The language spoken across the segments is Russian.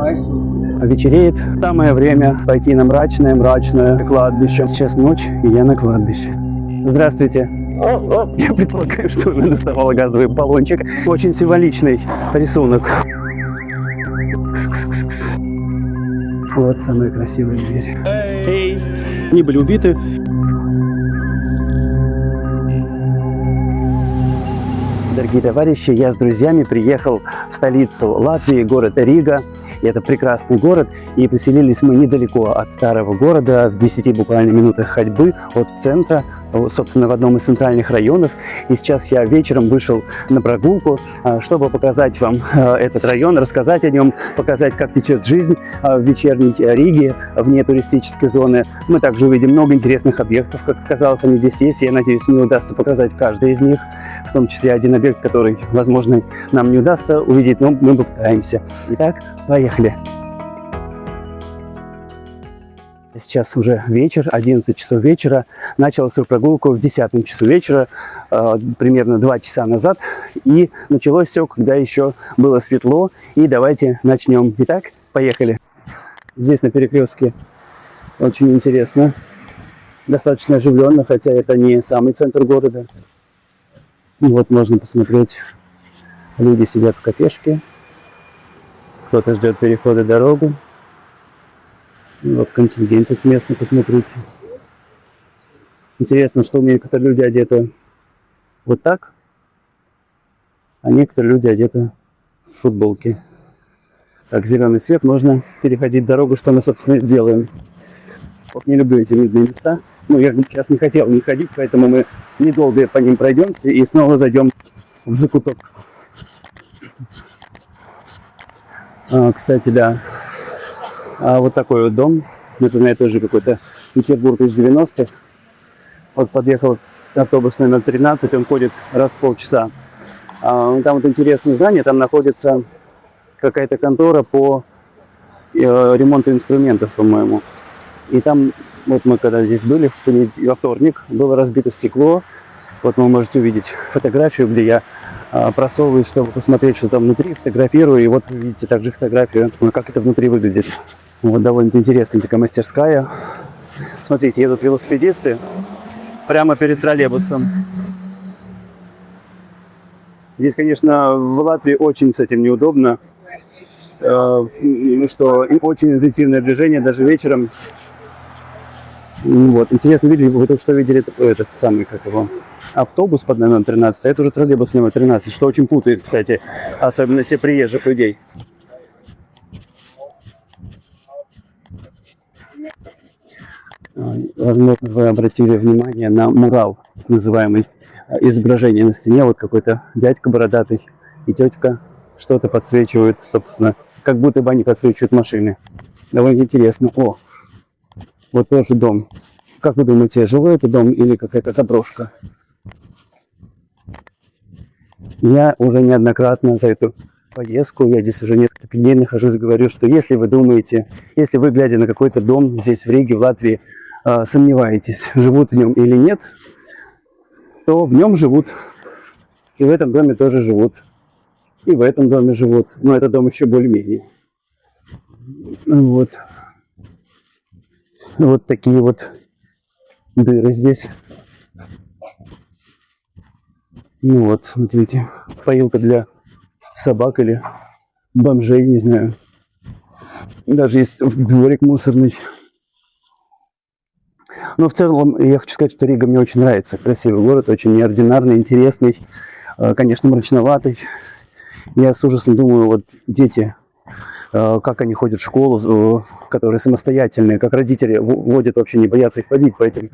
Вечереет. Самое время пойти на мрачное кладбище. Сейчас ночь, и я на кладбище. Здравствуйте. Я предполагаю, что она доставала газовый баллончик. Очень символичный рисунок. Вот самая красивая дверь. Эй! Они были убиты. Дорогие товарищи, я с друзьями приехал в столицу Латвии, город Рига. И это прекрасный город. И поселились мы недалеко от старого города, в 10 буквально минутах ходьбы от центра, собственно, в одном из центральных районов. И сейчас я вечером вышел на прогулку, чтобы показать вам этот район, рассказать о нем, показать, как течет жизнь в вечерней Риге, вне туристической зоны. Мы также увидим много интересных объектов, как оказалось, они здесь есть. Я надеюсь, мне удастся показать каждый из них, в том числе один объект, который, возможно, нам не удастся увидеть, но мы попытаемся. Итак, поехали. Сейчас уже вечер, 11 часов вечера. Начал свою прогулку в 10 часу вечера, примерно 2 часа назад. И началось все, когда еще было светло. И давайте начнем. Итак, поехали. Здесь на перекрестке очень интересно. Достаточно оживленно, хотя это не самый центр города. Вот можно посмотреть. Люди сидят в кафешке. Кто-то ждет перехода дорогу. Вот контингент местный, посмотрите. Интересно, что у некоторые люди одеты вот так, а некоторые люди одеты в футболке. Так, зеленый свет, можно переходить дорогу, что мы, собственно, и сделаем. Вот не люблю эти видные места. Ну, я сейчас не хотел не ходить, поэтому мы недолго по ним пройдемся и снова зайдем в закуток. Кстати, да. Вот такой вот дом, напоминает тоже какой-то Петербург из 90-х. Вот подъехал автобус номер 13, он ходит раз в полчаса. Там вот интересное здание, там находится какая-то контора по ремонту инструментов, по-моему. И там, вот мы когда здесь были, во вторник, было разбито стекло. Вот вы можете увидеть фотографию, где я просовываюсь, чтобы посмотреть, что там внутри, фотографирую. И вот вы видите также фотографию, как это внутри выглядит. Вот довольно интересная такая мастерская. Смотрите, едут велосипедисты прямо перед троллейбусом. Здесь, конечно, в Латвии очень с этим неудобно. Что очень интенсивное движение даже вечером. Вот. Интересно, видели, вы только что видели этот самый, как его, автобус под номером 13, а это уже троллейбус номер 13, что очень путает, кстати, особенно те приезжих людей. Возможно, вы обратили внимание на мурал, называемый изображение на стене. Вот какой-то дядька бородатый и тетка что-то подсвечивают, собственно, как будто бы они подсвечивают машины. Довольно интересно. О, вот тоже дом. Как вы думаете, жилой это дом или какая-то заброшка? Я уже неоднократно за эту поездку, я здесь уже несколько дней нахожусь, говорю, что если вы думаете, если вы, глядя на какой-то дом здесь в Риге, в Латвии, сомневаетесь, живут в нем или нет, то в нем живут. И в этом доме тоже живут. И в этом доме живут. Но этот дом еще более-менее. Вот. Вот такие вот дыры здесь. Ну вот, смотрите, поилка для собак или бомжей, не знаю. Даже есть дворик мусорный. Но в целом я хочу сказать, что Рига мне очень нравится. Красивый город, очень неординарный, интересный, конечно, мрачноватый. Я с ужасом думаю, вот дети, как они ходят в школу, которые самостоятельные, как родители водят, вообще не боятся их водить по этим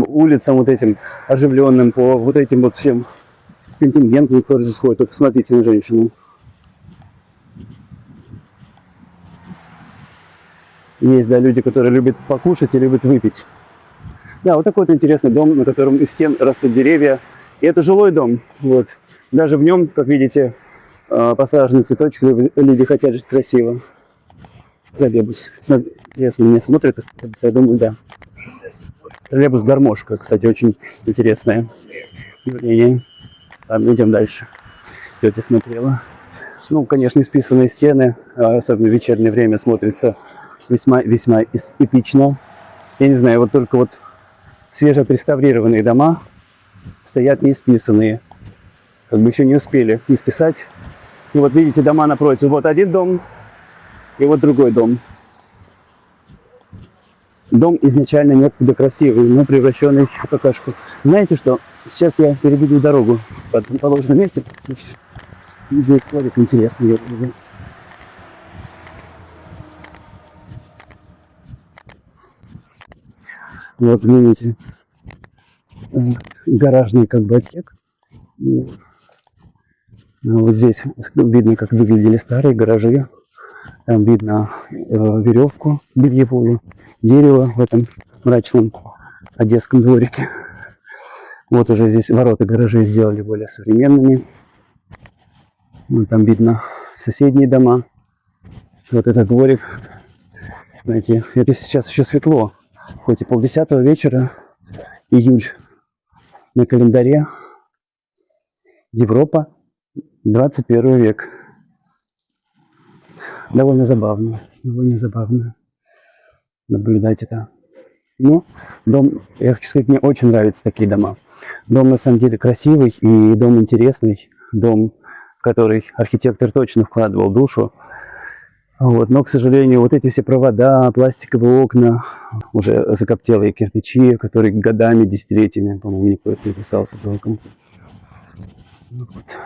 улицам вот этим оживленным, по вот этим вот всем контингентам, которые здесь ходят. Вот посмотрите на женщину. Есть, да, люди, которые любят покушать и любят выпить. Да, вот такой вот интересный дом, на котором из стен растут деревья. И это жилой дом. Вот. Даже в нем, как видите, посаженный цветочек, люди хотят жить красиво. Троллейбус. Интересно, меня смотрят, я думаю, да. Троллейбус-гармошка, кстати, очень интересное явление. Ладно, идем дальше. Тетя смотрела. Ну, конечно, исписанные стены, особенно в вечернее время, смотрится весьма эпично. Я не знаю, вот только вот свежеотреставрированные дома стоят не исписанные. Как бы еще не успели исписать. И вот видите, дома напротив. Вот один дом и вот другой дом. Дом изначально некогда красивый, но превращенный в какашку. Знаете что? Сейчас я перебегу дорогу по положенном месте. Видео дворик интересный. Вот, взгляните. Гаражный как бы отсек. Вот здесь видно, как выглядели старые гаражи. Там видно веревку бельевую, дерево в этом мрачном одесском дворике. Вот уже здесь ворота гаражей сделали более современными. Вот там видно соседние дома. Вот этот дворик. Знаете, это сейчас еще светло. Хоть и 9:30 вечера, июль на календаре. Европа, 21 век. Довольно забавно наблюдать это. Ну, дом, я хочу сказать, мне очень нравятся такие дома. Дом на самом деле красивый и дом интересный. Дом, в который архитектор точно вкладывал душу. Вот. Но, к сожалению, вот эти все провода, пластиковые окна, уже закоптелые кирпичи, которые годами, десятилетиями, по-моему, никто не писался толком. Вот.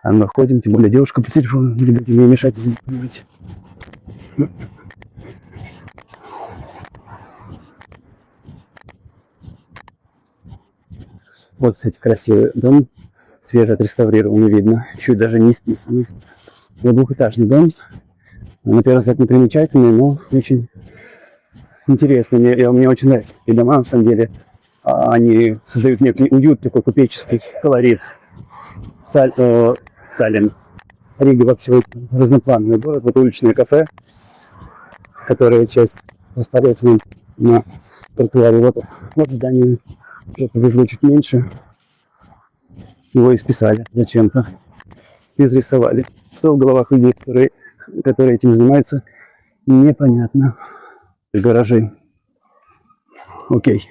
А мы ходим, тем более девушка по телефону, не будем ей мешать, понимаете. Вот, кстати, красивый дом, свеже отреставрированный, видно, чуть даже не исписанный. Вот двухэтажный дом, на первый взгляд непримечательный, но очень интересный. Мне очень нравятся такие дома, на самом деле. Они создают некий уют, такой купеческий колорит. Таллин. Рига вообще разноплановый город. Вот уличное кафе, которое часть расположена на тротуаре. Вот здание уже повезло чуть меньше. Его исписали зачем-то. Изрисовали. Что в головах людей, которые этим занимаются, непонятно. Гаражи. Окей.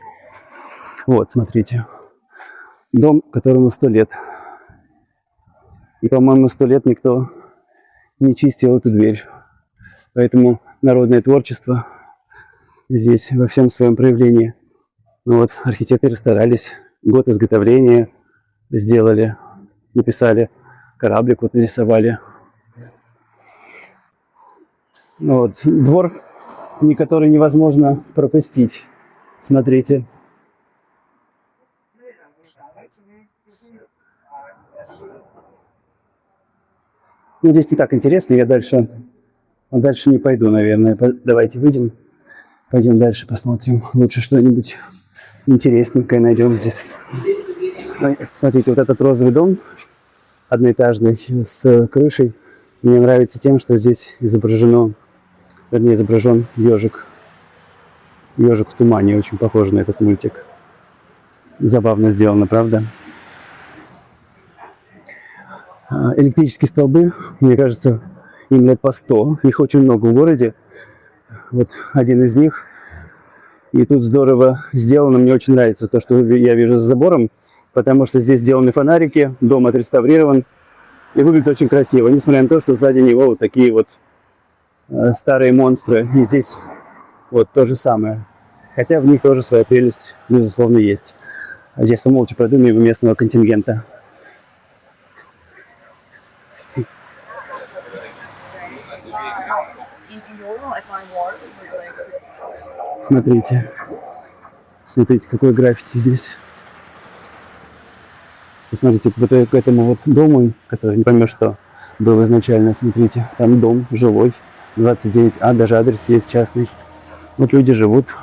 Вот, смотрите. Дом, которому 100 лет. И, по-моему, 100 лет никто не чистил эту дверь. Поэтому народное творчество здесь во всем своем проявлении. Ну вот, архитекторы старались. Год изготовления сделали, написали. Кораблик вот нарисовали. Ну вот, двор, который невозможно пропустить. Смотрите. Ну, здесь не так интересно, я дальше не пойду, наверное. Давайте выйдем, пойдем дальше, посмотрим. Лучше что-нибудь интересненькое найдем здесь. Смотрите, вот этот розовый дом, одноэтажный, с крышей, мне нравится тем, что здесь изображен ежик. Ежик в тумане, очень похож на этот мультик. Забавно сделано, правда? Электрические столбы, мне кажется, им лет по 100. Их очень много в городе. Вот один из них. И тут здорово сделано. Мне очень нравится то, что я вижу за забором. Потому что здесь сделаны фонарики, дом отреставрирован. И выглядит очень красиво. Несмотря на то, что сзади него вот такие вот старые монстры. И здесь вот то же самое. Хотя в них тоже своя прелесть, безусловно, есть. А здесь молча пройду мимо местного контингента. Смотрите. Смотрите, какой граффити здесь. Посмотрите, к этому вот дому, который не поймешь, что был изначально. Смотрите, там дом жилой, 29А, даже адрес есть частный. Вот люди живут.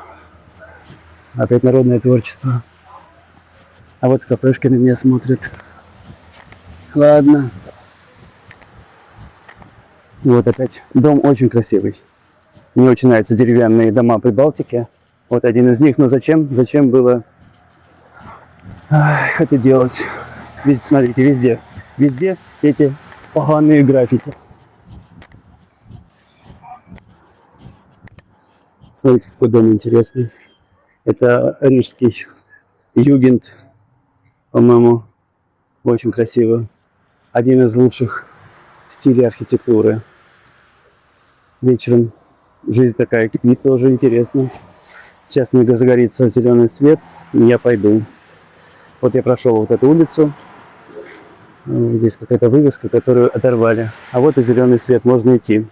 Опять народное творчество. А вот кафешки на меня смотрят. Ладно. Вот опять. Дом очень красивый. Мне очень нравятся деревянные дома Прибалтики. Вот один из них. Но зачем? Зачем было это делать? Везде, смотрите, везде. Везде эти поганые граффити. Смотрите, какой дом интересный. Это рижский югент, по-моему, очень красиво. Один из лучших стилей архитектуры. Вечером жизнь такая кипит, тоже интересно. Сейчас мне загорится зеленый свет, и я пойду. Вот я прошел вот эту улицу. Здесь какая-то вывеска, которую оторвали. А вот и зеленый свет, можно идти.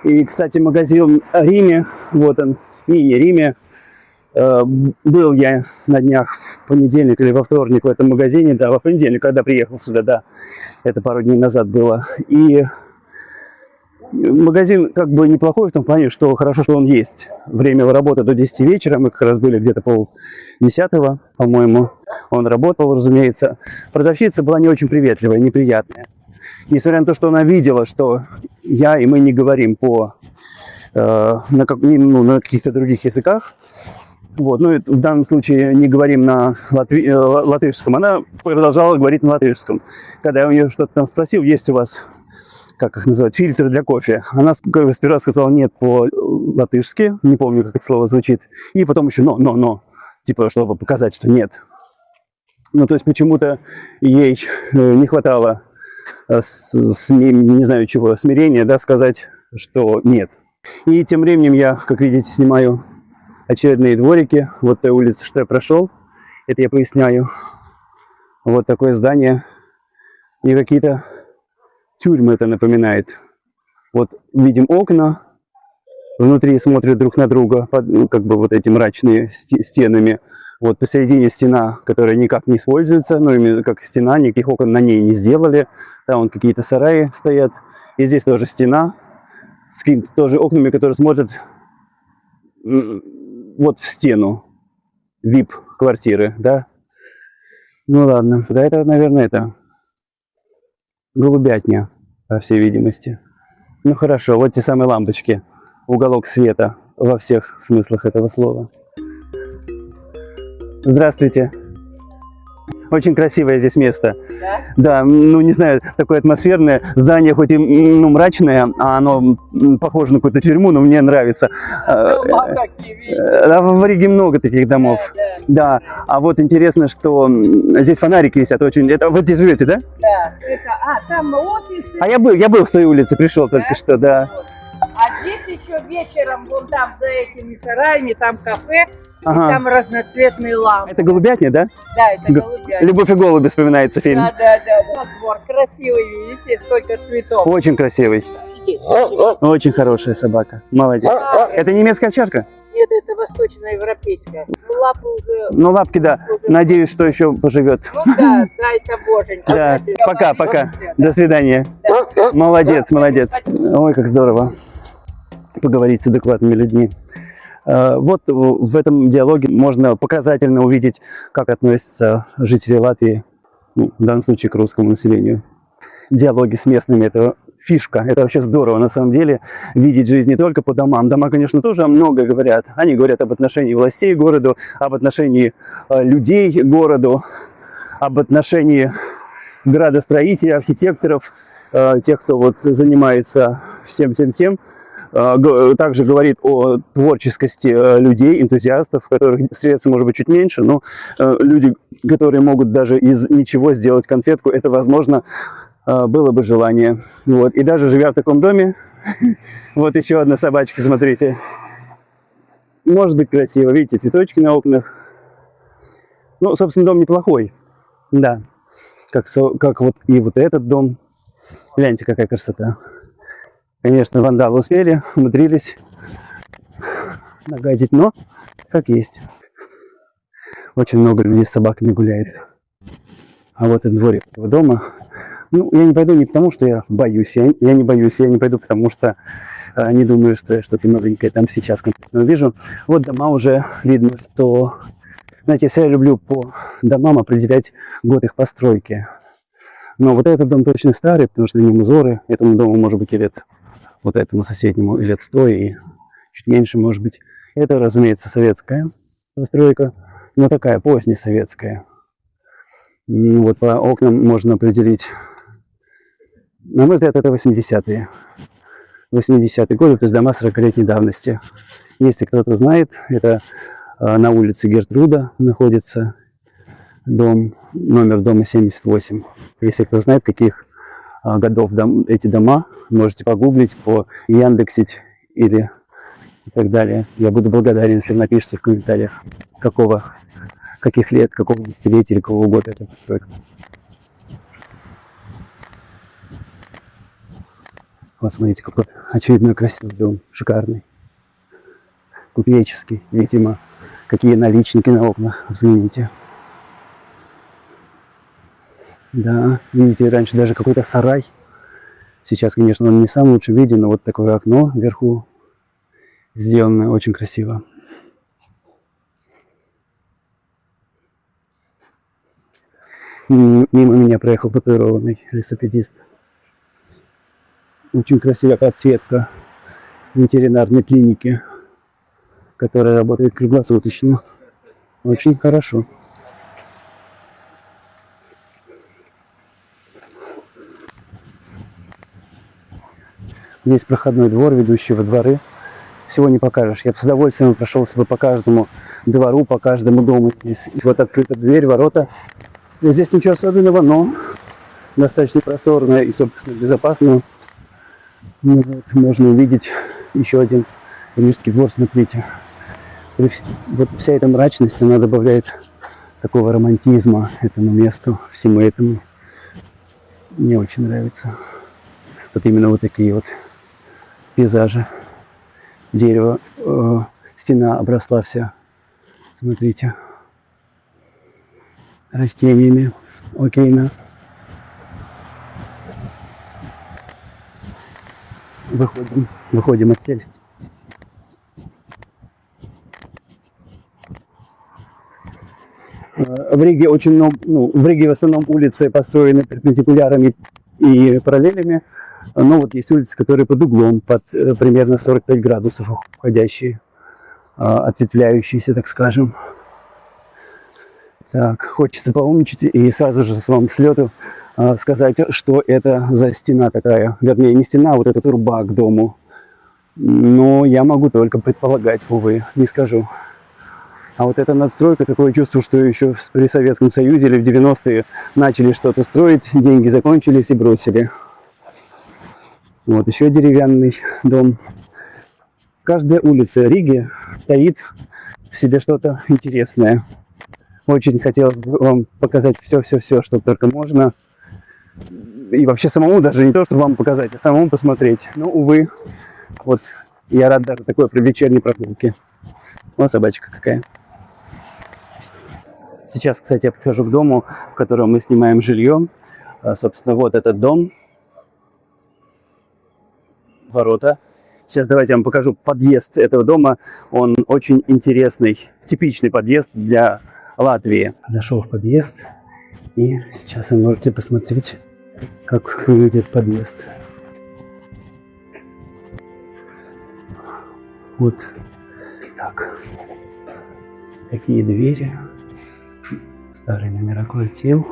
И, кстати, магазин Риме, вот он, мини-Риме. Был я на днях в понедельник или во вторник в этом магазине, да, во понедельник, когда приехал сюда, да, это пару дней назад было. И магазин как бы неплохой в том плане, что хорошо, что он есть. Время его работы до 10 вечера, мы как раз были где-то 9:30, по-моему, он работал, разумеется. Продавщица была не очень приветливая, неприятная. Несмотря на то, что она видела, что я и мы не говорим на каких-то других языках, вот, ну, в данном случае не говорим на латышском, она продолжала говорить на латышском. Когда я у нее что-то там спросил, есть у вас, как их называют, фильтры для кофе, она сперва сказала нет по-латышски, не помню, как это слово звучит, и потом еще но, типа, чтобы показать, что нет. Ну, то есть почему-то ей не хватало, не знаю чего, смирения, да, сказать, что нет. И тем временем я, как видите, снимаю очередные дворики. Вот той улицы, что я прошел, это я поясняю. Вот такое здание. И какие-то тюрьмы это напоминает. Вот видим окна, внутри смотрят друг на друга, как бы вот эти мрачные стенами. Вот посередине стена, которая никак не используется, ну именно как стена, никаких окон на ней не сделали. Там вон какие-то сараи стоят. И здесь тоже стена с какими-то тоже окнами, которые смотрят вот в стену VIP-квартиры, да? Ну ладно, да, это, наверное, это голубятня, по всей видимости. Ну хорошо, вот те самые лампочки, уголок света во всех смыслах этого слова. Здравствуйте. Очень красивое здесь место. Да? Да, ну не знаю, такое атмосферное. Здание хоть и мрачное, а оно похоже на какую-то тюрьму, но мне нравится. Дома какие, в Риге много таких домов. Да. А вот интересно, что здесь фонарики висят очень. Это вы здесь живете, да? Да. Там офисы. А я был с той улицы, пришел только что, да. А здесь еще вечером, вон там за этими сараями, там кафе. Ага. И там разноцветные лампы. Это голубятня, да? Да, это голубятня. «Любовь и голуби» вспоминается фильм. Да. Двор красивый, видите, сколько цветов. Очень красивый. Очень хорошая собака. Молодец. Это немецкая овчарка? Нет, это восточноевропейская. Ну, лапы уже... Ну, лапки, да. Уже... Надеюсь, что еще поживет. Ну, да, это боженька. Да, пока. До свидания. Да. Молодец. Ой, как здорово поговорить с адекватными людьми. Вот в этом диалоге можно показательно увидеть, как относятся жители Латвии, ну, в данном случае к русскому населению. Диалоги с местными – это фишка, это вообще здорово на самом деле, видеть жизнь не только по домам. Дома, конечно, тоже много говорят. Они говорят об отношении властей к городу, об отношении людей к городу, об отношении градостроителей, архитекторов, тех, кто вот занимается всем. Также говорит о творческости людей, энтузиастов, которых средств может быть чуть меньше, но люди, которые могут даже из ничего сделать конфетку, это возможно, было бы желание. Вот. И даже живя в таком доме, вот еще одна собачка, смотрите, может быть красиво, видите, цветочки на окнах. Ну, собственно, дом неплохой, да, как вот и вот этот дом. Гляньте, какая красота. Конечно, вандалы умудрились нагадить, но как есть. Очень много людей с собаками гуляет. А вот и дворик этого дома. Ну, я не пойду не потому, что я боюсь. Я не боюсь, я не пойду, потому что не думаю, что я что-то новенькое там сейчас конкретно увижу. Вот дома уже видно, что... Знаете, я люблю по домам определять год их постройки. Но вот этот дом точно старый, потому что на нем узоры. Этому дому может быть и лет... Вот этому соседнему и лет 100, и чуть меньше, может быть. Это, разумеется, советская постройка, но такая позднесоветская. Вот по окнам можно определить. На мой взгляд, это 80-е. 80-е годы, то есть дома 40-летней давности. Если кто-то знает, это на улице Гертруда находится дом, номер дома 78. Если кто знает, каких годов эти дома, можете погуглить, по Яндексить или и так далее. Я буду благодарен, если вы напишите в комментариях, каких лет, какого десятилетия или какого года эта постройка. Вот смотрите, какой очередной красивый дом, шикарный, купеческий, видимо, какие наличники на окнах, взгляните. Да, видите, раньше даже какой-то сарай. Сейчас, конечно, он не в самом лучшем виде, но вот такое окно вверху сделано очень красиво. Мимо меня проехал татуированный велосипедист. Очень красивая подсветка ветеринарной клиники, которая работает круглосуточно. Очень хорошо. Есть проходной двор, ведущий во дворы. Всего не покажешь. Я бы с удовольствием прошелся бы по каждому двору, по каждому дому. Здесь вот открыта дверь, ворота. И здесь ничего особенного, но достаточно просторно и, собственно, безопасно. Ну, вот, можно увидеть еще один рижский двор, смотрите. Вот вся эта мрачность, она добавляет такого романтизма этому месту, всему этому. Мне очень нравится. Вот именно вот такие вот пейзажи. Дерево, стена обросла вся, смотрите, растениями. Окейно. Выходим от цели. В Риге очень много, в Риге в основном улицы построены перпендикулярами и параллелями. Но вот есть улицы, которые под углом, под примерно 45 градусов уходящие, ответвляющиеся, так скажем. Так, хочется поумничать и сразу же с вам с лету сказать, что это за стена такая. Вернее, не стена, а вот эта труба к дому. Но я могу только предполагать, увы, не скажу. А вот эта надстройка, такое чувство, что еще при Советском Союзе или в 90-е начали что-то строить, деньги закончились и бросили. Вот еще деревянный дом. Каждая улица Риги таит в себе что-то интересное. Очень хотелось бы вам показать все, что только можно. И вообще самому даже не то, что вам показать, а самому посмотреть. Но, увы, вот я рад даже такой вечерней прогулке. Вот собачка какая. Сейчас, кстати, я подхожу к дому, в котором мы снимаем жилье. Собственно, вот этот дом. Ворота. Сейчас давайте я вам покажу подъезд этого дома. Он очень интересный, типичный подъезд для Латвии. Зашел в подъезд, и сейчас вы можете посмотреть, как выглядит подъезд. Вот так. Такие двери. Старые номера квартир.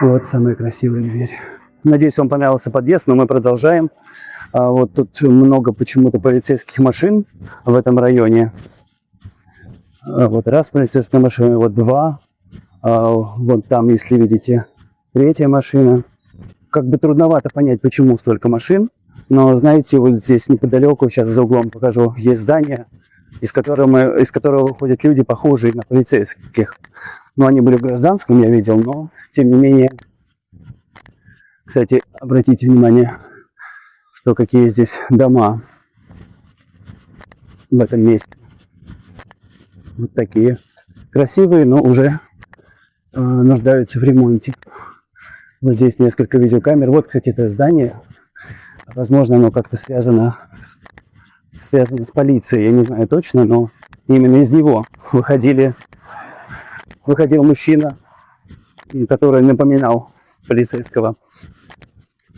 Вот самая красивая дверь. Надеюсь, вам понравился подъезд, но мы продолжаем. Вот тут много почему-то полицейских машин в этом районе. Вот раз полицейская машина, вот два. Вот там, если видите, третья машина. Как бы трудновато понять, почему столько машин. Но знаете, вот здесь неподалеку, сейчас за углом покажу, есть здание, из которого выходят люди, похожие на полицейских. Но они были в гражданском, я видел, но тем не менее. Кстати, обратите внимание, что какие здесь дома в этом месте. Вот такие красивые, но уже нуждаются в ремонте. Вот здесь несколько видеокамер. Вот, кстати, это здание. Возможно, оно как-то связано с полицией. Я не знаю точно, но именно из него выходил мужчина, который напоминал полицейского.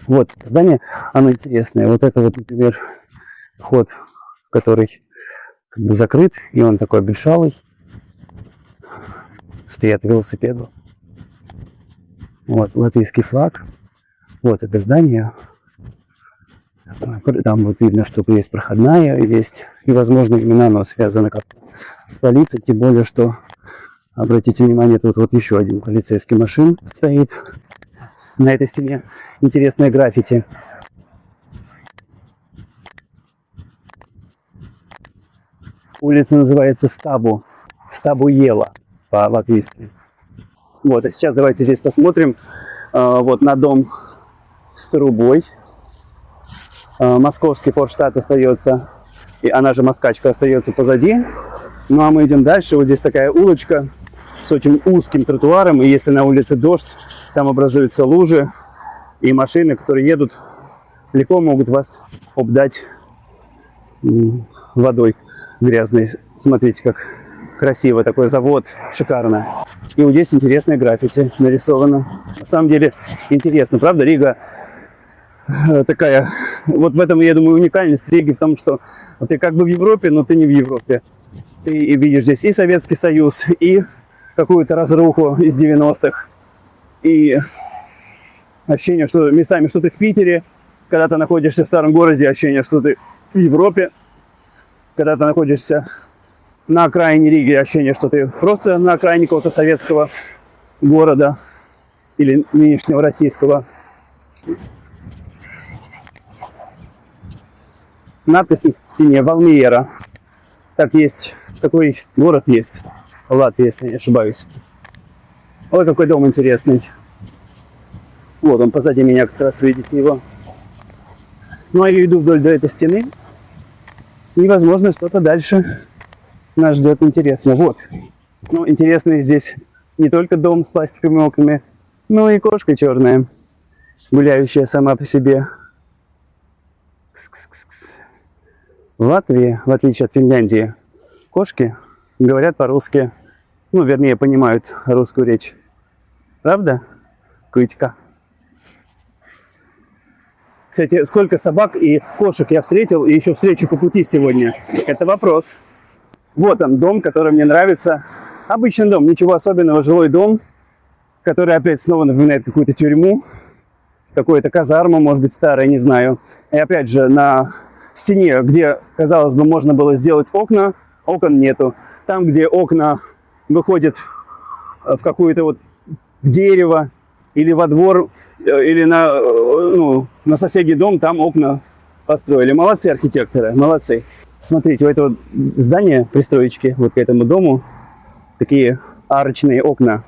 Вот здание, оно интересное. Вот это вот, например, вход, который как бы закрыт, и он такой обветшалый. стоят велосипеды. Вот латвийский флаг. Вот это здание. Там вот видно, что есть проходная, есть, и, возможно, именно оно связано как-то с полицией, тем более, что, обратите внимание, тут вот еще один полицейский машин стоит на этой стене. Интересное граффити. Улица называется Стабу. Стабуела по-латвийски. Вот, а сейчас давайте здесь посмотрим вот на дом с трубой. Московский Форштадт остается, и она же Москачка остается позади. Ну а мы идем дальше. Вот здесь такая улочка с очень узким тротуаром, и если на улице дождь, там образуются лужи, и машины, которые едут, легко могут вас обдать водой грязной. Смотрите, как красиво, такой завод, шикарно. И вот здесь интересное граффити нарисовано. На самом деле интересно, правда? Рига такая, вот в этом, я думаю, уникальность Риги в том, что ты как бы в Европе, но ты не в Европе. Ты видишь здесь и Советский Союз, и какую-то разруху из 90-х, и ощущение, что местами что ты в Питере, когда ты находишься в старом городе, ощущение, что ты в Европе, когда ты находишься на окраине Риги, ощущение, что ты просто на окраине какого-то советского города или нынешнего российского. Надпись на стене Валмиера. Так есть, такой город есть в Латвии, если я не ошибаюсь. Ой, какой дом интересный. Вот он позади меня, как раз видите его. Ну а я иду вдоль до этой стены. И, возможно, что-то дальше нас ждет интересно. Вот. Ну, интересный здесь не только дом с пластиковыми окнами, но и кошка черная, гуляющая сама по себе. В Латвии, в отличие от Финляндии, кошки говорят по-русски, ну, вернее, понимают русскую речь. Правда? Кытька. Кстати, сколько собак и кошек я встретил и еще встречу по пути сегодня? Это вопрос. Вот он, дом, который мне нравится. Обычный дом, ничего особенного, жилой дом, который опять снова напоминает какую-то тюрьму, какую-то казарму, может быть, старая, не знаю. И опять же, на стене, где, казалось бы, можно было сделать окна, окон нету. Там, где окна выходят в какую-то вот в дерево или во двор, или на соседний дом, там окна построили. Молодцы архитекторы, молодцы. Смотрите, у этого здания, пристроечки, вот к этому дому, такие арочные окна.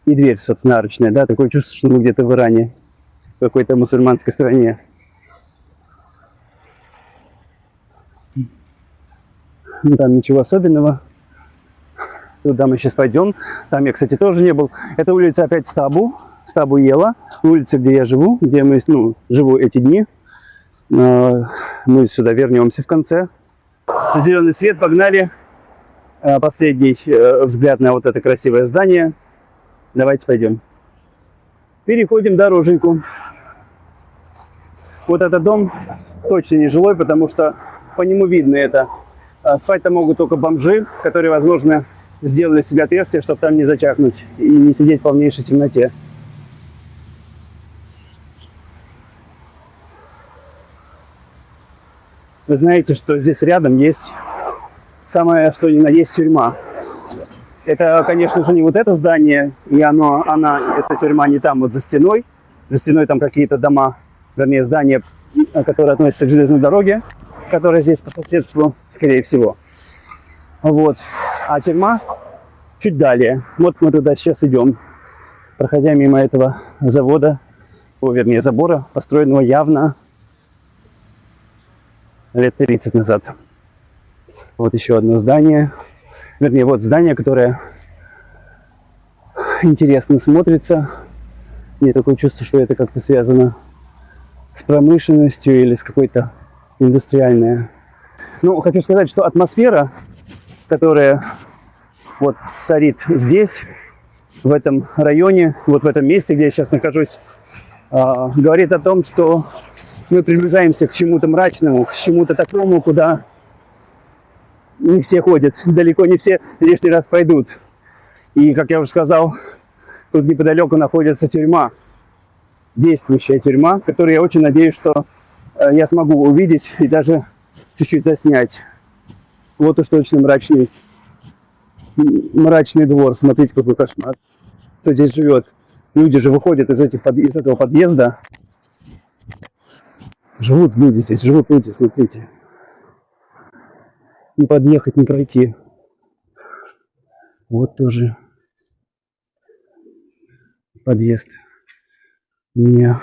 И дверь, собственно, арочная, да, такое чувство, что мы где-то в Иране, в какой-то мусульманской стране. Ну, там ничего особенного. Туда мы сейчас пойдем. Там я, кстати, тоже не был. Это улица опять Стабуела. Улица, где я живу, где мы, живу эти дни. Мы сюда вернемся в конце. Зеленый свет, погнали. Последний взгляд на вот это красивое здание. Давайте пойдем. Переходим дороженьку. Вот этот дом точно не жилой, потому что по нему видно это. Спать там могут только бомжи, которые, возможно, сделали себе отверстие, чтобы там не зачахнуть и не сидеть в полнейшей темноте. Вы знаете, что здесь рядом есть самое, что ни на есть, тюрьма. Это, конечно же, не вот это здание, и эта тюрьма не там вот за стеной. За стеной там какие-то дома, вернее, здания, которые относятся к железной дороге, которая здесь по соседству, скорее всего. Вот. А тюрьма чуть далее. Вот мы туда сейчас идем, проходя мимо этого завода, вернее, забора, построенного явно лет 30 назад. Вот еще одно здание. Вернее, вот здание, которое интересно смотрится. Мне такое чувство, что это как-то связано с промышленностью или с какой-то индустриальной. Ну, хочу сказать, что атмосфера, которая вот царит здесь, в этом районе, вот в этом месте, где я сейчас нахожусь, говорит о том, что мы приближаемся к чему-то мрачному, к чему-то такому, куда не все ходят, далеко не все лишний раз пойдут. И, как я уже сказал, тут неподалеку находится тюрьма. Действующая тюрьма, которую я очень надеюсь, что я смогу увидеть и даже чуть-чуть заснять. Вот уж точно мрачный двор. Смотрите, какой кошмар. Кто здесь живет? Люди же выходят из этого подъезда. Живут люди здесь, смотрите. Не подъехать, не пройти. Вот тоже подъезд. Мне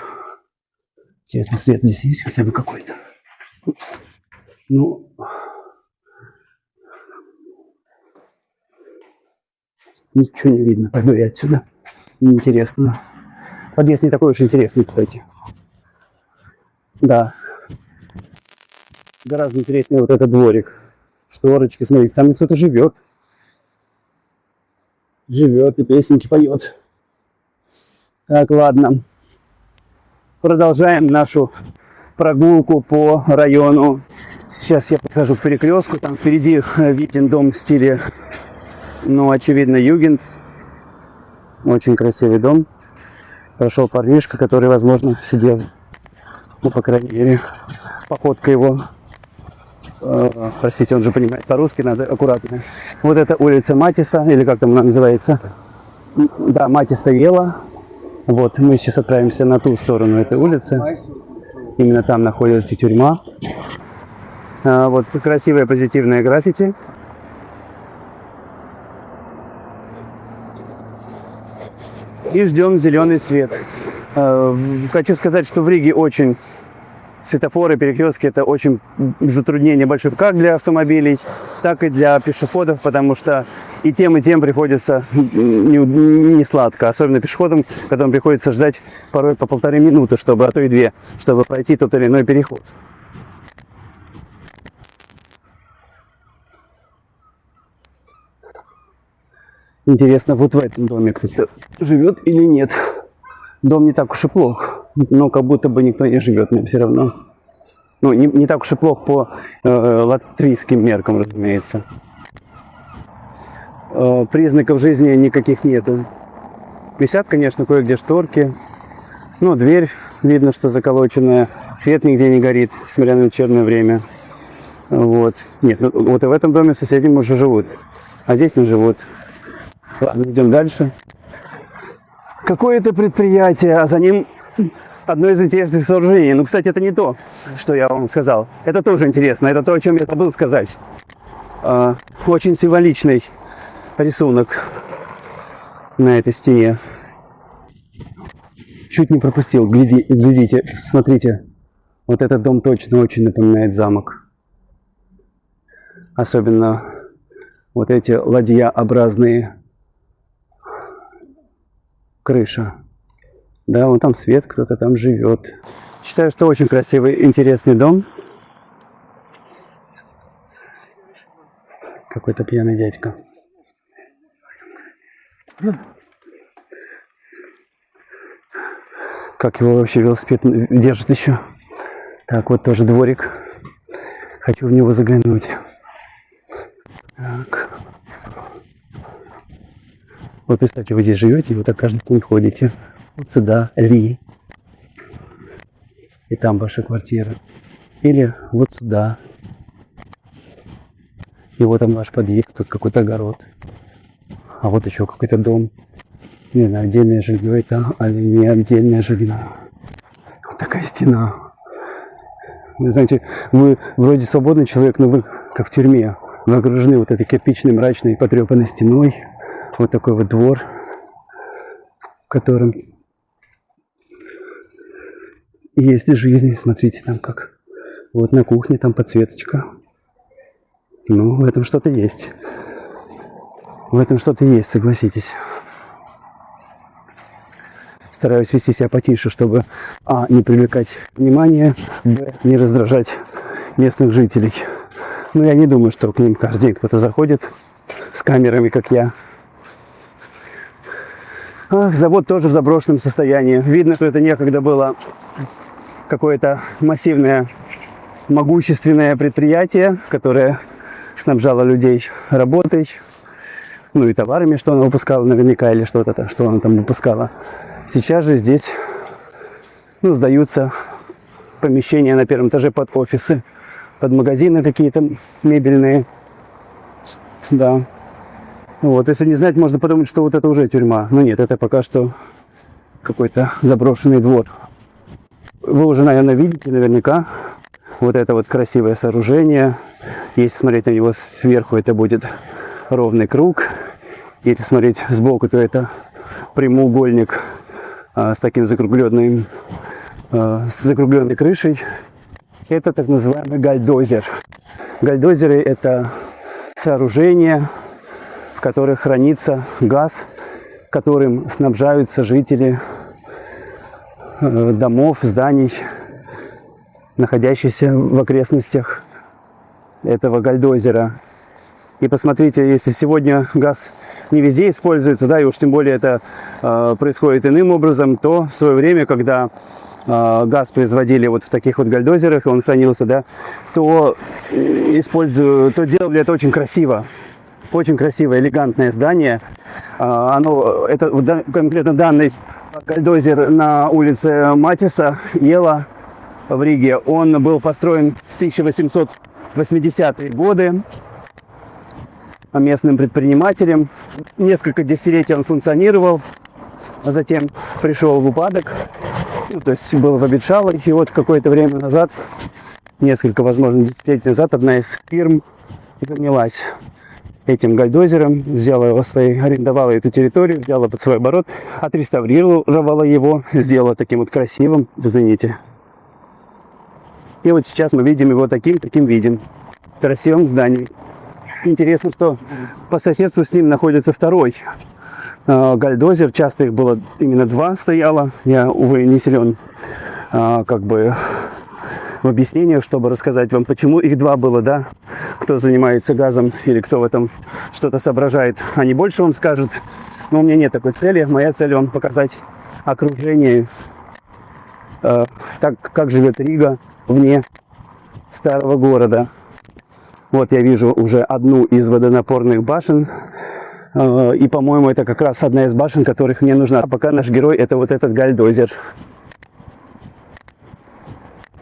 интересно, свет здесь есть хотя бы какой-то? Ну, ничего не видно. Пойду я отсюда. Неинтересно. Подъезд не такой уж интересный, кстати. Да. Гораздо интереснее вот этот дворик. Шторочки, смотрите, там кто-то живет. Живет и песенки поет. Так, ладно. Продолжаем нашу прогулку по району. Сейчас я подхожу к перекрестку. Там впереди виден дом в стиле, ну, очевидно, югенд. Очень красивый дом. Прошел парнишка, который, возможно, сидел. Ну, по крайней мере, походка его. Простите, он же понимает по-русски, надо аккуратно. Вот это улица Матиса, или как там она называется? Да, Матиса Ела. Вот, мы сейчас отправимся на ту сторону этой улицы. Именно там находится тюрьма. Вот красивое позитивное граффити. И ждем зеленый свет. Хочу сказать, что в Риге очень светофоры, перекрестки — это очень затруднение большое как для автомобилей, так и для пешеходов, потому что и тем приходится не сладко, особенно пешеходам, которым приходится ждать порой по 1,5 минуты, а то и 2, чтобы пройти тот или иной переход. Интересно, вот в этом доме кто-то живет или нет? Дом не так уж и плох, но как будто бы никто не живет, мне все равно. Ну, не так уж и плох по латвийским меркам, разумеется. Признаков жизни никаких нету. Висят, конечно, кое-где шторки. Ну, дверь, видно, что заколоченная. Свет нигде не горит, несмотря на вечернее время. Вот. Нет, ну, вот и в этом доме соседи уже живут. А здесь не живут. Ладно, идем дальше. Какое-то предприятие, а за ним одно из интересных сооружений. Ну, кстати, это не то, что я вам сказал. Это тоже интересно. Это то, о чем я забыл сказать. Очень символичный рисунок на этой стене. Чуть не пропустил. Глядите, смотрите. Вот этот дом точно очень напоминает замок. Особенно вот эти ладьяобразные крыша. Да, вон там свет, кто-то там живет. Считаю, что очень красивый, интересный дом. Какой-то пьяный дядька. Как его вообще велосипед держит еще? Так, вот тоже дворик. Хочу в него заглянуть. Так. Вот представьте, вы здесь живете, и вот так каждый день ходите. Вот сюда, Ли. И там ваша квартира. Или вот сюда. И вот там ваш подъезд, тут какой-то огород. А вот еще какой-то дом. Не знаю, отдельное жилье это, или не отдельное жилье. Вот такая стена. Вы знаете, вы вроде свободный человек, но вы как в тюрьме. Вы окружены вот этой кирпичной, мрачной, потрепанной стеной. Вот такой вот двор, в котором есть жизнь. Смотрите, там как. Вот на кухне там подсветочка. Ну, в этом что-то есть. В этом что-то есть, согласитесь. Стараюсь вести себя потише, чтобы не привлекать внимание, не раздражать местных жителей. Но я не думаю, что к ним каждый день кто-то заходит с камерами, как я. Завод тоже в заброшенном состоянии. Видно, что это некогда было какое-то массивное, могущественное предприятие, которое снабжало людей работой. ну и товарами, что она выпускала наверняка, или что-то, что она там выпускала. Сейчас же здесь, ну, сдаются помещения на первом этаже под офисы, под магазины какие-то мебельные. Да. Вот, если не знать, можно подумать, что вот это уже тюрьма. Но нет, это пока что какой-то заброшенный двор. Вы уже, наверное, видите наверняка вот это вот красивое сооружение. Если смотреть на него сверху, это будет ровный круг. Если смотреть сбоку, то это прямоугольник с таким закругленной крышей. Это так называемый гальдозер. Гальдозеры – это сооружения, в которых хранится газ, которым снабжаются жители домов, зданий, находящихся в окрестностях этого гальдозера. И посмотрите, если сегодня газ не везде используется, да, и уж тем более это происходит иным образом, то в свое время, когда газ производили вот в таких вот гальдозерах, и он хранился, да, то делали это очень красиво. Очень красивое, элегантное здание. Конкретно данный гальдозер на улице Матиса, Ела в Риге, он был построен в 1880-е годы местным предпринимателем. Несколько десятилетий он функционировал, а затем пришел в упадок, ну, то есть был в обветшалой. И вот какое-то время назад, несколько, возможно, десятилетий назад, одна из фирм занялась этим гальдозером, арендовала эту территорию, взяла под свой оборот, отреставрировала его, сделала таким вот красивым, извините. И вот сейчас мы видим его таким видим, в красивом здании. Интересно, что по соседству с ним находится второй гальдозер. Часто их было именно два стояло. Я, увы, не силен в объяснениях, чтобы рассказать вам, почему их два было, да. Кто занимается газом или кто в этом что-то соображает, они больше вам скажут. Но у меня нет такой цели. Моя цель вам показать окружение, так как живет Рига вне старого города. Вот я вижу уже одну из водонапорных башен. И, по-моему, это как раз одна из башен, которых мне нужна. А пока наш герой — это вот этот гальдозер.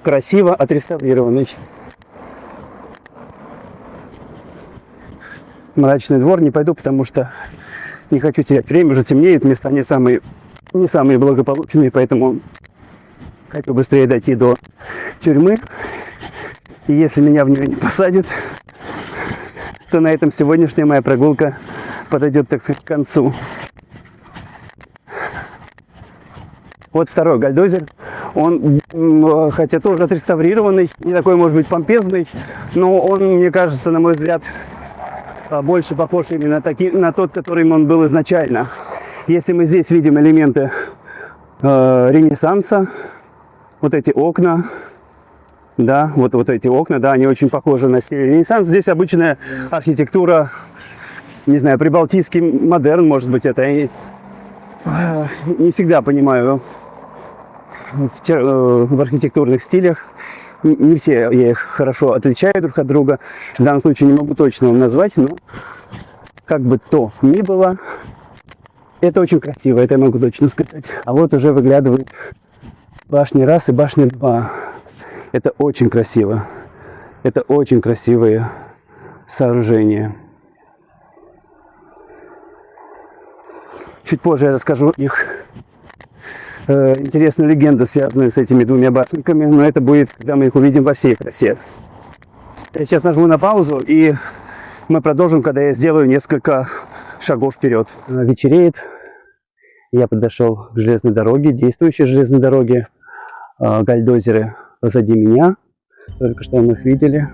Красиво отреставрированный. Мрачный двор не пойду, потому что не хочу терять время. Уже темнеет, места не самые благополучные, поэтому хочу быстрее дойти до тюрьмы. И если меня в нее не посадят, то на этом сегодняшняя моя прогулка подойдет, так сказать, к концу. Вот второй гальдозер. Он, хотя тоже отреставрированный, не такой, может быть, помпезный, но он, мне кажется, на мой взгляд, больше похож именно на тот, которым он был изначально. Если мы здесь видим элементы Ренессанса, вот эти окна, да, вот эти окна, да, они очень похожи на стиль Ренессанс. Здесь обычная архитектура, не знаю, прибалтийский модерн, может быть, это. Я не всегда понимаю в архитектурных стилях. Не все я их хорошо отличаю друг от друга. В данном случае не могу точно вам назвать, но как бы то ни было, это очень красиво, это я могу точно сказать. А вот уже выглядывает башня 1 и башня 2. Это очень красиво. Это очень красивые сооружения. Чуть позже я расскажу их интересную легенду, связанную с этими двумя башенками, но это будет, когда мы их увидим во всей красе. Я сейчас нажму на паузу, и мы продолжим, когда я сделаю несколько шагов вперед. Вечереет. Я подошел к железной дороге, действующей железной дороге. Гальдозеры позади меня. Только что мы их видели.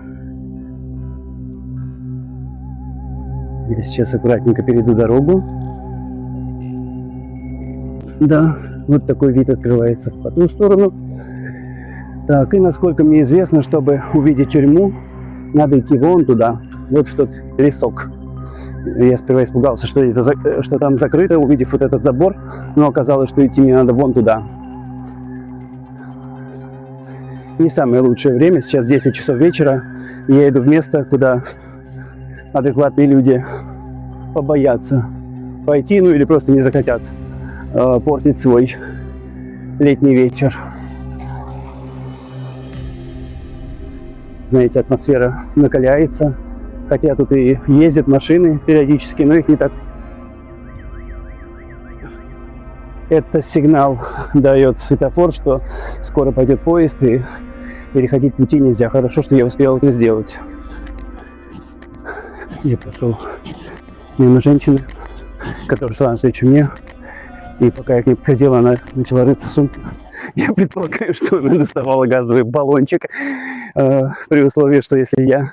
Я сейчас аккуратненько перейду дорогу. Да, вот такой вид открывается по ту сторону. Так, и насколько мне известно, чтобы увидеть тюрьму, надо идти вон туда, вот в тот лесок. Я сперва испугался, что там закрыто, увидев вот этот забор, но оказалось, что идти мне надо вон туда. Не самое лучшее время, сейчас 10 часов вечера, и я иду в место, куда адекватные люди побоятся пойти, ну или просто не захотят портить свой летний вечер. Знаете, атмосфера накаляется, хотя тут и ездят машины периодически, но их не так. Это сигнал дает светофор, что скоро пойдет поезд и переходить пути нельзя. Хорошо, что я успел это сделать. Я прошел мимо женщины, которая шла навстречу мне. И пока я к ней подходил, она начала рыться в сумке. Я предполагаю, что она доставала газовый баллончик. При условии, что если я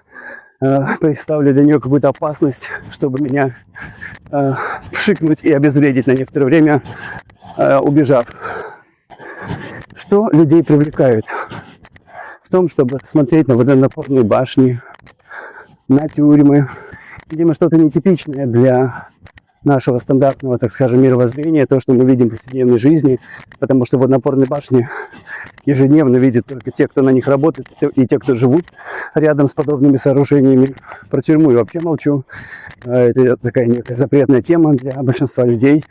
представлю для нее какую-то опасность, чтобы меня пшикнуть и обезвредить на некоторое время, убежав. Что людей привлекает? В том, чтобы смотреть на водонапорные башни, на тюрьмы. Видимо, что-то нетипичное для нашего стандартного, так скажем, мировоззрения, то, что мы видим в повседневной жизни, потому что водонапорные башни ежедневно видят только те, кто на них работает, и те, кто живут рядом с подобными сооружениями. Про тюрьму я вообще молчу. Это такая некая запретная тема для большинства людей.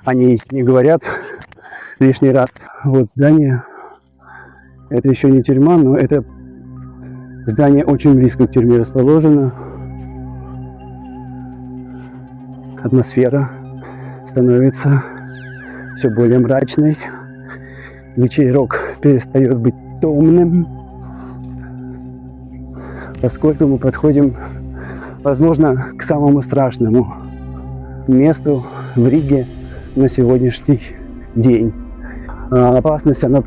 Они не говорят лишний раз. Вот здание. Это еще не тюрьма, но это здание очень близко к тюрьме расположено. Атмосфера становится все более мрачной. Вечерок перестает быть томным, поскольку мы подходим, возможно, к самому страшному месту в Риге на сегодняшний день. Опасность она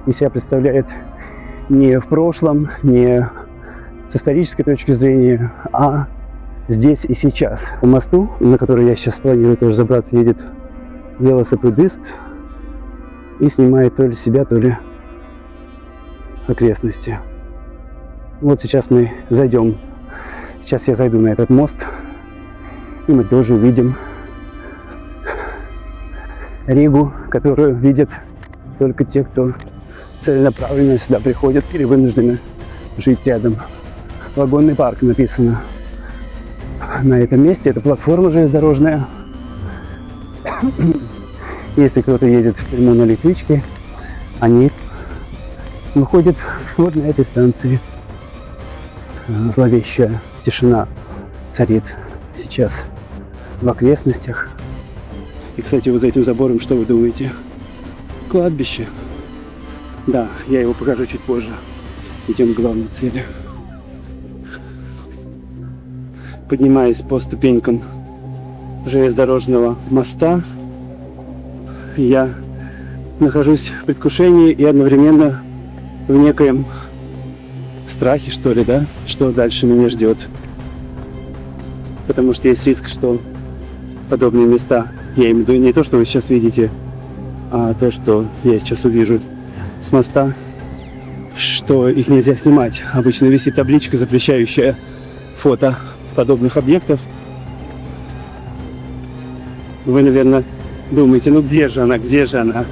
из себя представляет не в прошлом, не с исторической точки зрения, а здесь и сейчас. По мосту, на который я сейчас планирую тоже забраться, едет велосипедист и снимает то ли себя, то ли окрестности. Вот сейчас мы зайдем. Сейчас я зайду на этот мост, и мы тоже увидим Ригу, которую видят только те, кто целенаправленно сюда приходят или вынуждены жить рядом. Вагонный парк написано на этом месте. Это платформа железнодорожная. Если кто-то едет в тюрьму на электричке, они выходят вот на этой станции. Зловещая тишина царит сейчас в окрестностях. И, кстати, вот за этим забором, что вы думаете? Кладбище. Да, я его покажу чуть позже. Идем к главной цели. Поднимаясь по ступенькам железнодорожного моста, я нахожусь в предвкушении и одновременно в некоем страхе, что ли, да, что дальше меня ждет. Потому что есть риск, что подобные места, я имею в виду не то, что вы сейчас видите, а то, что я сейчас увижу с моста, что их нельзя снимать. Обычно висит табличка, запрещающая фото подобных объектов. Вы, наверное, думаете, ну где же она, где же она?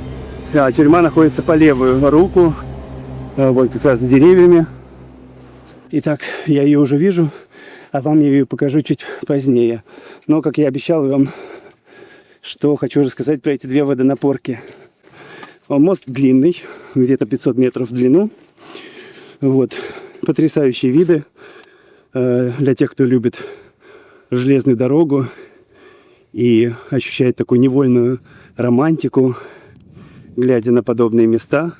А тюрьма находится по левую руку, вот как раз за деревьями. Итак, я ее уже вижу, а вам я ее покажу чуть позднее. Но, как я обещал вам, что хочу рассказать про эти две водонапорки. Мост длинный, где-то 500 метров в длину. Вот. Потрясающие виды для тех, кто любит железную дорогу и ощущает такую невольную романтику, глядя на подобные места.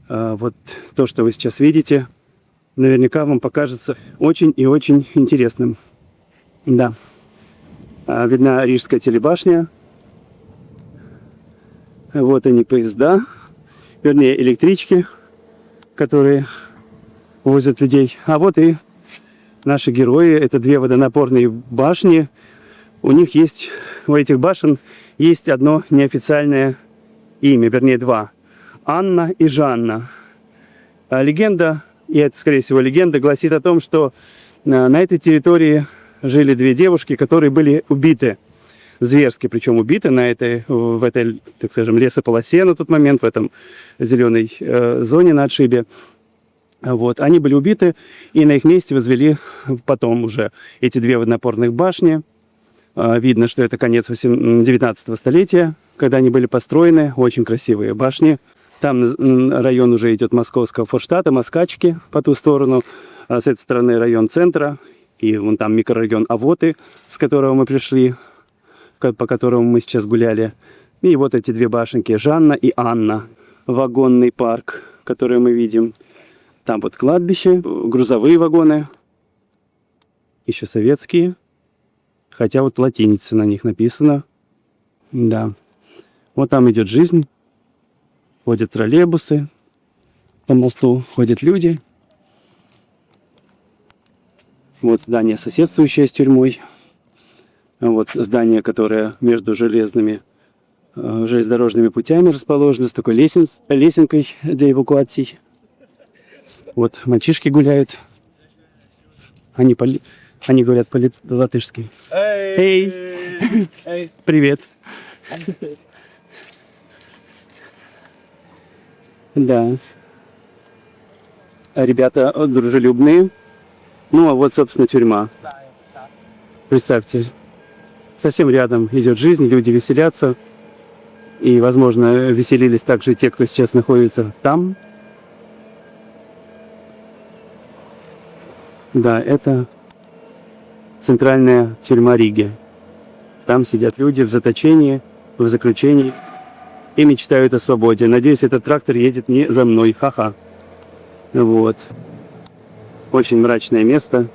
Вот то, что вы сейчас видите, наверняка вам покажется очень и очень интересным. Да. Видна Рижская телебашня. Вот они, поезда, вернее, электрички, которые возят людей. А вот и наши герои. Это две водонапорные башни. У них есть, у этих башен есть одно неофициальное имя, вернее, два. Анна и Жанна. А легенда, и это, скорее всего, легенда, гласит о том, что на этой территории жили две девушки, которые были убиты. Зверски, причем убиты в этой, так скажем, лесополосе на тот момент, в этом зеленой зоне на отшибе. Вот, они были убиты, и на их месте возвели потом уже эти две водонапорных башни. Видно, что это конец 19 столетия, когда они были построены. Очень красивые башни. Там район уже идет московского форштата, Москачки по ту сторону. А с этой стороны район центра. И вон там микрорайон Авоты, с которого мы пришли, по которому мы сейчас гуляли. И вот эти две башенки, Жанна и Анна. Вагонный парк, который мы видим. Там вот кладбище, грузовые вагоны. Еще советские. Хотя вот латиница на них написано. Да. Вот там идет жизнь. Ходят троллейбусы. По мосту ходят люди. Вот здание, соседствующее с тюрьмой. Вот здание, которое между железнодорожными путями расположено, с такой лесенкой для эвакуаций. Вот мальчишки гуляют. Они говорят по-латышски. Эй! Привет! Да. Ребята дружелюбные. Ну, а вот, собственно, тюрьма. Представьте, совсем рядом идет жизнь, люди веселятся. И, возможно, веселились также те, кто сейчас находится там. Да, это центральная тюрьма Риги. Там сидят люди в заточении, в заключении и мечтают о свободе. Надеюсь, этот трактор едет не за мной. Ха-ха. Вот. Очень мрачное место.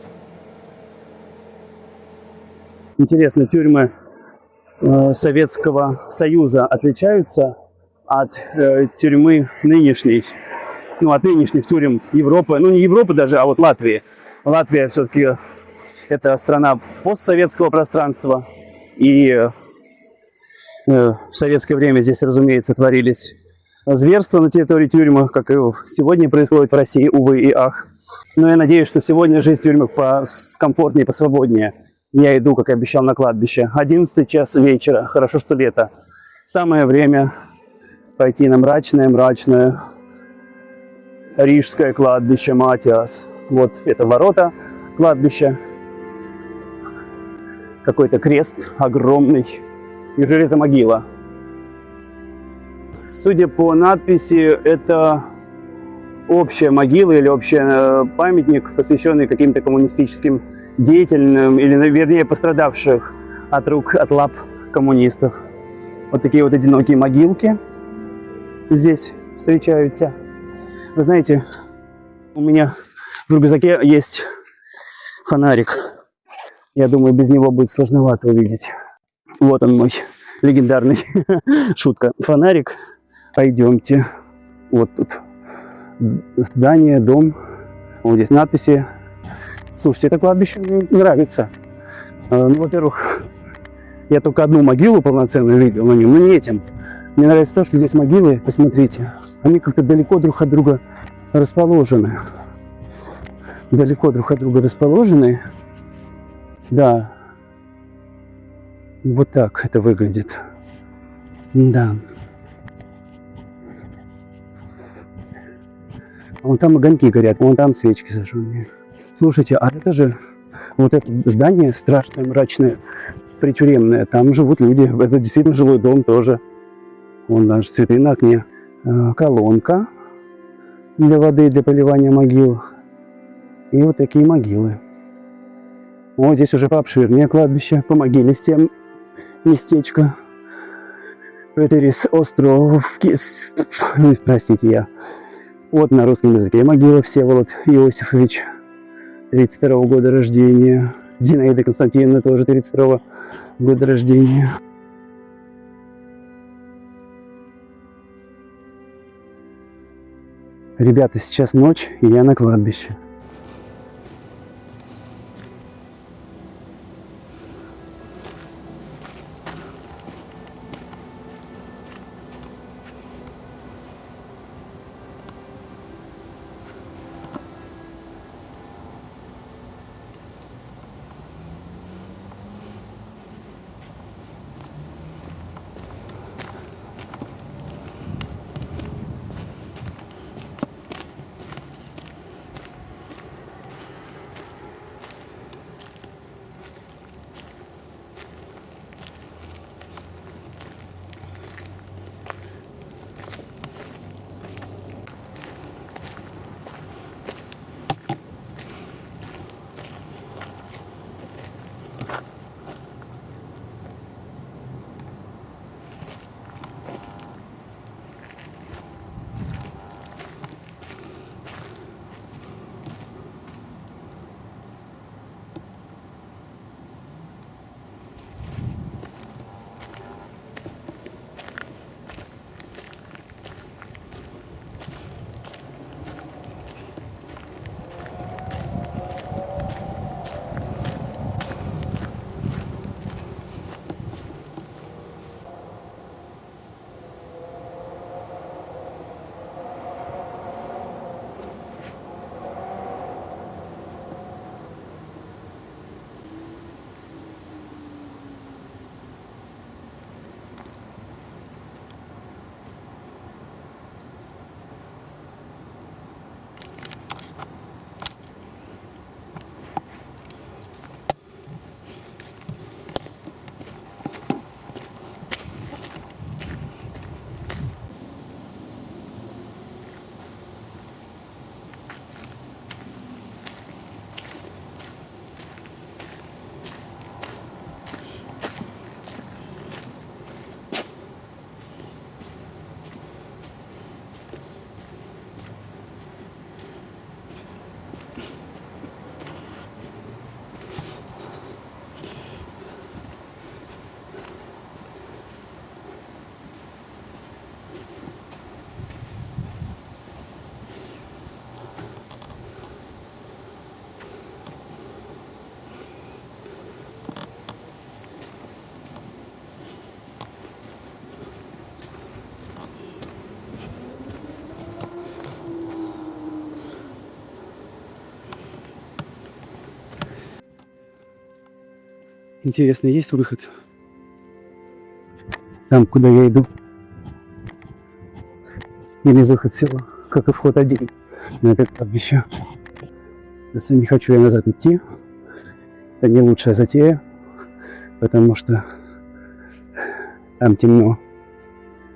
Интересно, тюрьмы Советского Союза отличаются от тюрьмы нынешней, ну, от нынешних тюрем Европы, ну, не Европы даже, а вот Латвии. Латвия все-таки это страна постсоветского пространства, и в советское время здесь, разумеется, творились зверства на территории тюрьмы, как и сегодня происходит в России, увы и ах. Но я надеюсь, что сегодня жизнь в тюрьмах покомфортнее, посвободнее. Я иду, как и обещал, на кладбище. 11 час вечера. Хорошо, что лето. Самое время пойти на мрачное рижское кладбище Матиас. Вот это ворота кладбища. Какой-то крест огромный. Неужели это могила? Судя по надписи, это общая могила или общий памятник, посвященный каким-то коммунистическим деятелям, или, вернее, пострадавших от рук, от лап коммунистов. Вот такие вот одинокие могилки здесь встречаются. Вы знаете, у меня в рюкзаке есть фонарик. Я думаю, без него будет сложновато увидеть. Вот он мой легендарный, шутка, фонарик. Пойдемте. Вот тут здание, дом. Вот здесь надписи. Слушайте, это кладбище мне нравится. Ну, во-первых, я только одну могилу полноценную видел на нем, но не этим. Мне нравится то, что здесь могилы, посмотрите, они как-то далеко друг от друга расположены. Далеко друг от друга расположены. Да. Вот так это выглядит. Да. Вон там огоньки горят, вон там свечки зажженные. Слушайте, а это же вот это здание страшное, мрачное, притюремное. Там живут люди. Это действительно жилой дом тоже. Вон даже цветы на окне. Колонка для воды, для поливания могил. И вот такие могилы. Вот здесь уже пообширнее кладбище, помогилистее местечко. Ветерис Островки. Простите, я. Вот на русском языке могила Всеволод Иосифович, 32-го года рождения. Зинаида Константиновна тоже 32-го года рождения. Ребята, сейчас ночь, и я на кладбище. Интересно, есть выход? Там, куда я иду. Или выход всего, как и вход один на это кладбище. Если не хочу я назад идти, это не лучшая затея, потому что там темно.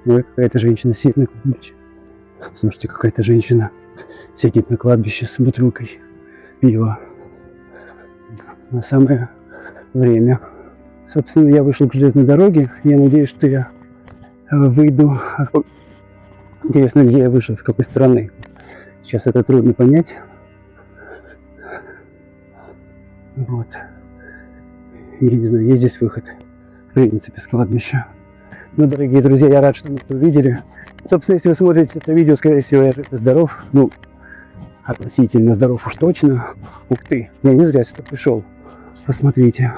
Ой, какая-то женщина сидит на кладбище. Слушайте, какая-то женщина сидит на кладбище с бутылкой пива. На самое время. Собственно, я вышел к железной дороге. Я надеюсь, что я выйду. Интересно, где я вышел, с какой стороны. Сейчас это трудно понять. Вот. Я не знаю, есть здесь выход. В принципе, с кладбища. Ну, дорогие друзья, я рад, что мы это увидели. Собственно, если вы смотрите это видео, скорее всего, я здоров. Ну, относительно здоров уж точно. Ух ты, я не зря сюда пришел. Посмотрите.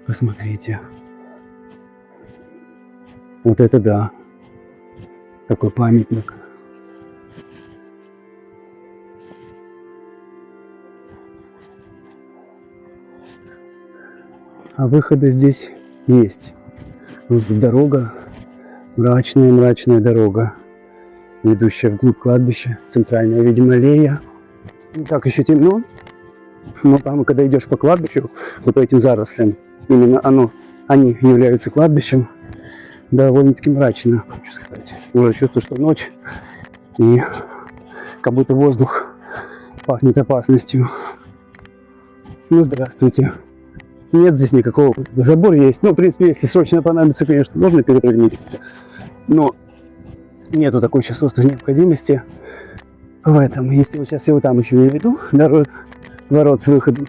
Посмотрите. Вот это да. Такой памятник. А выходы здесь есть. Вот дорога. Мрачная дорога, ведущая вглубь кладбища. Центральная, видимо, аллея. Не так еще темно. Но там, когда идешь по кладбищу, вот по этим зарослям, именно они являются кладбищем, довольно-таки мрачно, хочу сказать. Уже чувствую, что ночь, и как будто воздух пахнет опасностью. Ну, здравствуйте. Нет здесь никакого. Забор есть. Ну, в принципе, если срочно понадобится, конечно, можно перепрыгнуть. Но нету такой сейчас острой необходимости в этом. Если вот сейчас я вот там еще не веду, ворот с выходом,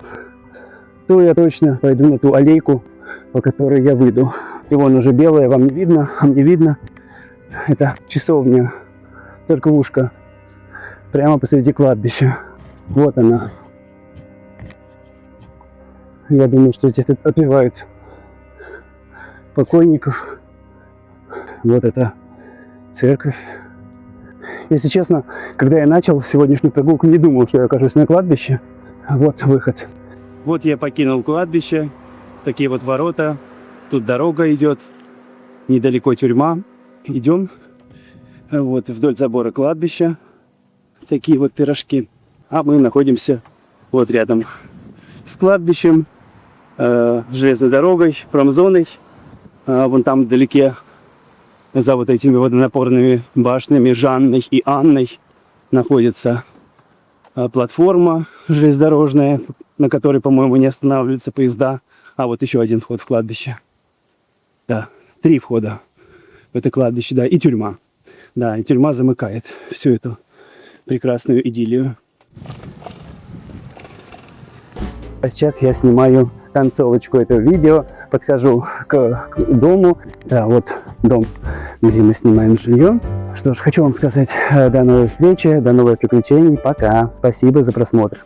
то я точно пойду на ту аллейку, по которой я выйду. И вон уже белая, вам не видно, а мне видно. Это часовня, церквушка, прямо посреди кладбища. Вот она. Я думаю, что здесь отпевают покойников. Вот это церковь. Если честно, когда я начал сегодняшнюю прогулку, не думал, что я окажусь на кладбище. Вот выход. Вот я покинул кладбище. Такие вот ворота. Тут дорога идет. Недалеко тюрьма. Идем вот вдоль забора кладбища. Такие вот пирожки. А мы находимся вот рядом с кладбищем, железной дорогой, промзоной. Вон там вдалеке, за вот этими водонапорными башнями Жанной и Анной, находится платформа железнодорожная, на которой, по-моему, не останавливаются поезда. А вот еще один вход в кладбище. Да, 3 входа в это кладбище, да, и тюрьма. Да, и тюрьма замыкает всю эту прекрасную идиллию. А сейчас я снимаю концовочку этого видео, подхожу к дому. Да, вот дом, где мы снимаем жилье. Что ж, хочу вам сказать, до новой встречи, до новых приключений. Пока. Спасибо за просмотр.